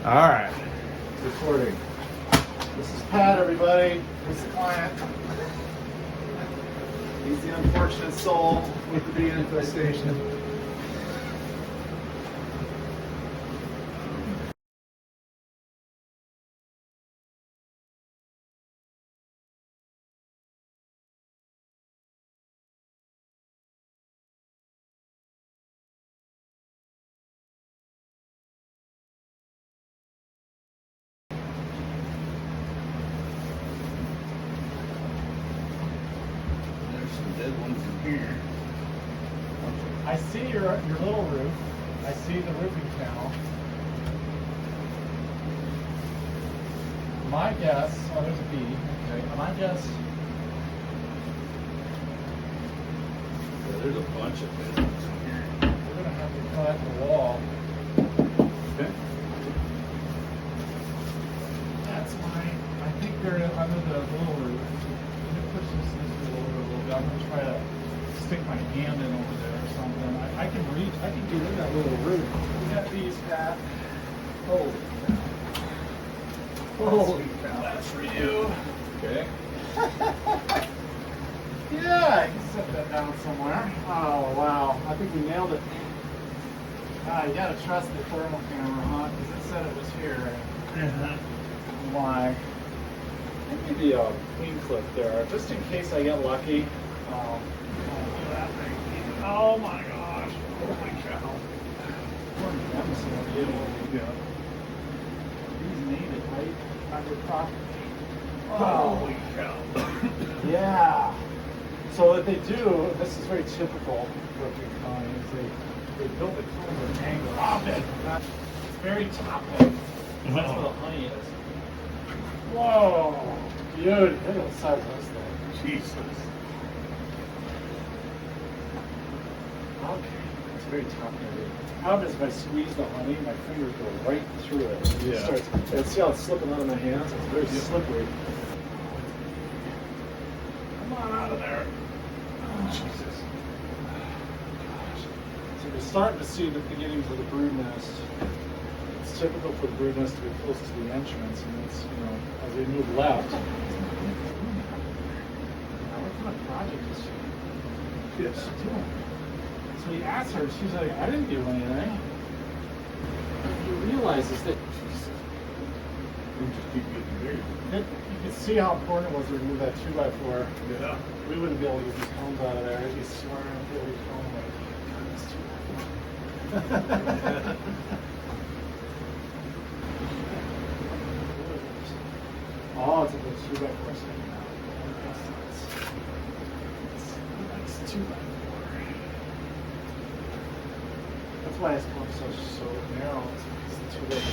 All right. Recording. This is Pat, everybody. He's the client. He's the unfortunate soul with the bee infestation. Dead ones in here. I see your little roof. I see the roofing panel. My guess, oh, there's a bee. Okay, my guess. Yeah, there's a bunch of dead ones in here. We're gonna have to cut the wall. Okay. That's mine. I think they're under the little roof. Let me push this over a little bit. I'm gonna try to stick my hand in over there or something. I can reach. I can get in that little roof. We got these, Pat. Holy cow. Holy cow. That's for you. Okay. Yeah, I can set that down somewhere. Oh, wow. I think we nailed it. You gotta trust the thermal camera, huh? Because it said it was here. Why? Maybe a clean clip there, just in case I get lucky. Oh my gosh! Holy cow! These made it right on your property. Holy cow! Yeah. So what they do, this is very typical for a big colony, is they build the comb at an angle. It's very top-heavy. That's where the honey is. Whoa! Dude, look at the size of this thing. Jesus. Okay, it's very top heavy. How does if I squeeze the honey, my fingers go right through it. Yeah. It starts, and see how it's slipping out of my hands? It's very slippery. Come on out of there. Oh, Jesus. Gosh. So we're starting to see the beginnings of the brood nest. It's typical for the brood nest to be close to the entrance, and it's, as we move left. Now, what kind of project is she? Yes. Doing? So he asked her, she's like, I didn't do anything. He realizes that We just keep getting bigger. you can see how important it was to remove that 2x4. Yeah. We wouldn't be able to get these cones out of there. It'd be swearing through every cone like, God, this 2x4. Oh, it's a good 2x4 second now. It's 2x4. That's why his pump's so narrow. It's too big.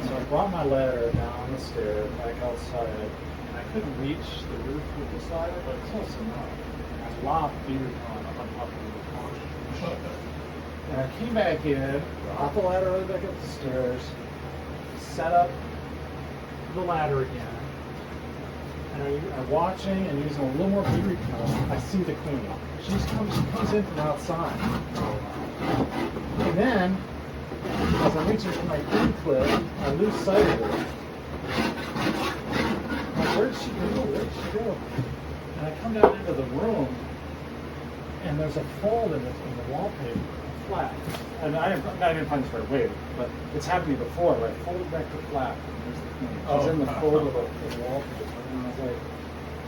So I brought my ladder down the stairs, back outside, and I couldn't reach the roof with this ladder, but close enough. I lopped beaver on up on top of the roof. And I came back in, brought the ladder right back up the stairs, set up the ladder again, and I'm watching and using a little more beaver repellent. I see the queen. She comes in from outside. And then, as I'm reaching for my queen clip, I lose sight of her. Like, where'd she go? Where'd she go? And I come down into the room, and there's a fold in the wallpaper, flat. And I didn't find this right away, but it's happened to me before, where I fold back to flat, and there's the queen. She's in the fold of the wallpaper. And I was like,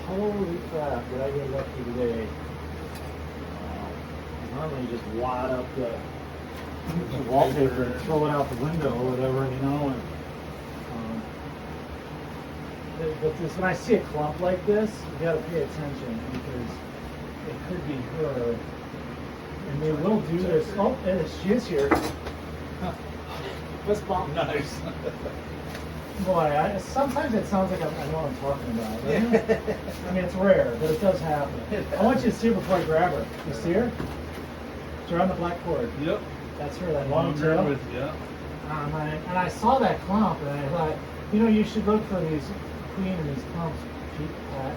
holy crap, did I get lucky today? Normally you just wad up the wallpaper and throw it out the window or whatever, and but this, when I see a clump like this, you gotta pay attention because it could be her, and they will do this. Oh, and she is here. Let's bump. Nice. Boy, sometimes it sounds like I know what I'm talking about. I mean, it's rare, but it does happen. I want you to see her before I grab her. You see her? She's on the black cord. Yep. That's her, that Long long tail. with, yeah. And I saw that clump, and I thought, you know, you should look for these queen and these clumps, Pat.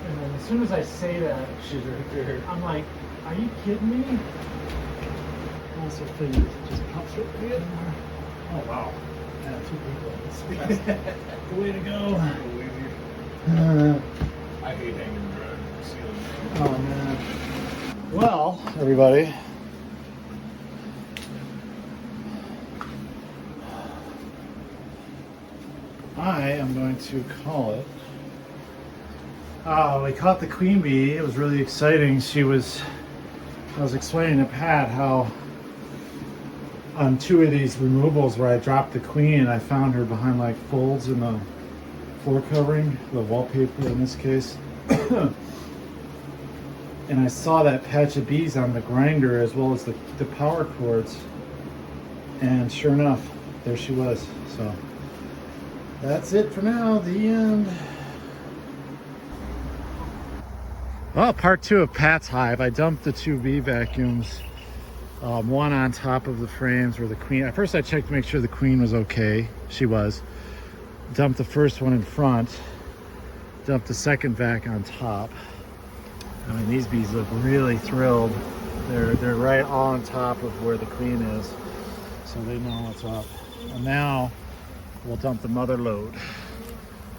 And then as soon as I say that, She's right there. I'm like, are you kidding me? Also figured just pops right there. Oh wow. Yeah, 2 people. That's the way to go. I hate hanging around the ceiling. Oh man. Well, everybody. I am going to call it. We caught the queen bee. It was really exciting. I was explaining to Pat how on 2 of these removals where I dropped the queen, I found her behind like folds in the floor covering, the wallpaper in this case. And I saw that patch of bees on the grinder as well as the power cords. And sure enough, there she was. So that's it for now, the end. Well, part 2 of Pat's hive. I dumped the 2 bee vacuums. One on top of the frames where the queen, at first I checked to make sure the queen was okay. She was. Dumped the first one in front. Dumped the second vac on top. I mean, these bees look really thrilled. They're right on top of where the queen is. So they know what's up. And now we'll dump the mother load,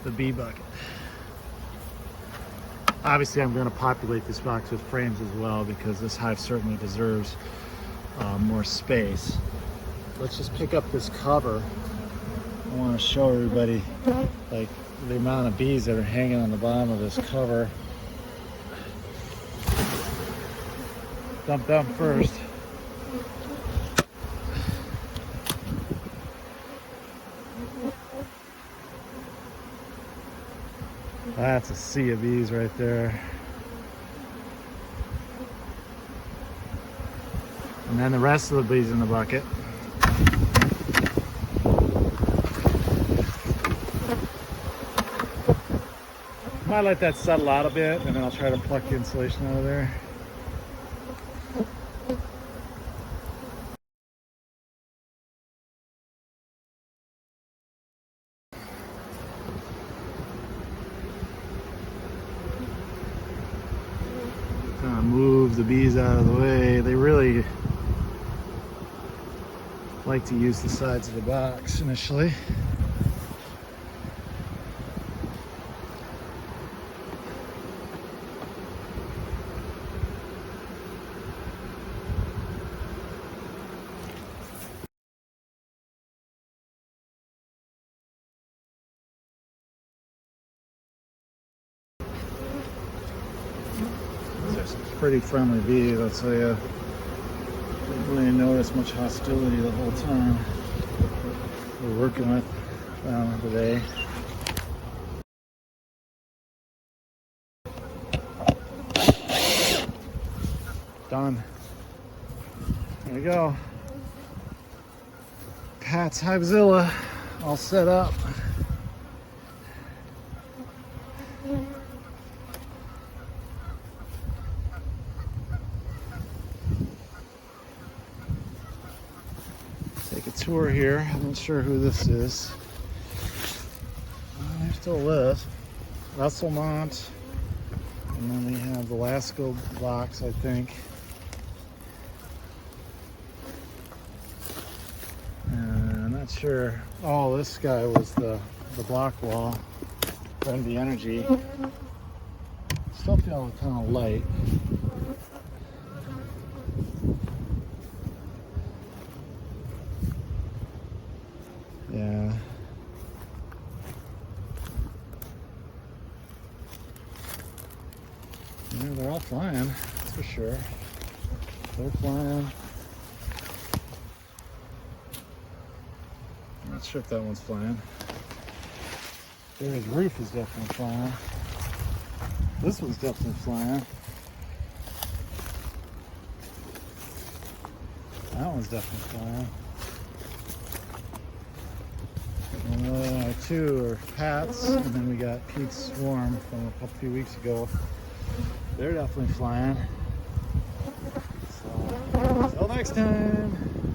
the bee bucket. Obviously, I'm going to populate this box with frames as well because this hive certainly deserves more space. Let's just pick up this cover. I want to show everybody like the amount of bees that are hanging on the bottom of this cover. Dump them first. That's a sea of bees right there. And then the rest of the bees in the bucket. Might let that settle out a bit and then I'll try to pluck the insulation out of there. Move the bees out of the way. They really like to use the sides of the box initially. Pretty friendly bees, I'll tell you. Didn't really notice much hostility the whole time we're working with today. Done. There we go. Pat's Hivezilla all set up. Take a tour here. I'm not sure who this is. They still live. Russellmont. And then we have the Lasco box, I think. I'm not sure. Oh, this guy was the block wall. Friendly Energy. Still feeling kind of light. Yeah. Yeah, they're all flying, that's for sure. They're flying. I'm not sure if that one's flying. There's roof is definitely flying. This one's definitely flying. That one's definitely flying. And two are Pat's, and then we got Pete's Swarm from a few weeks ago. They're definitely flying. So, next time.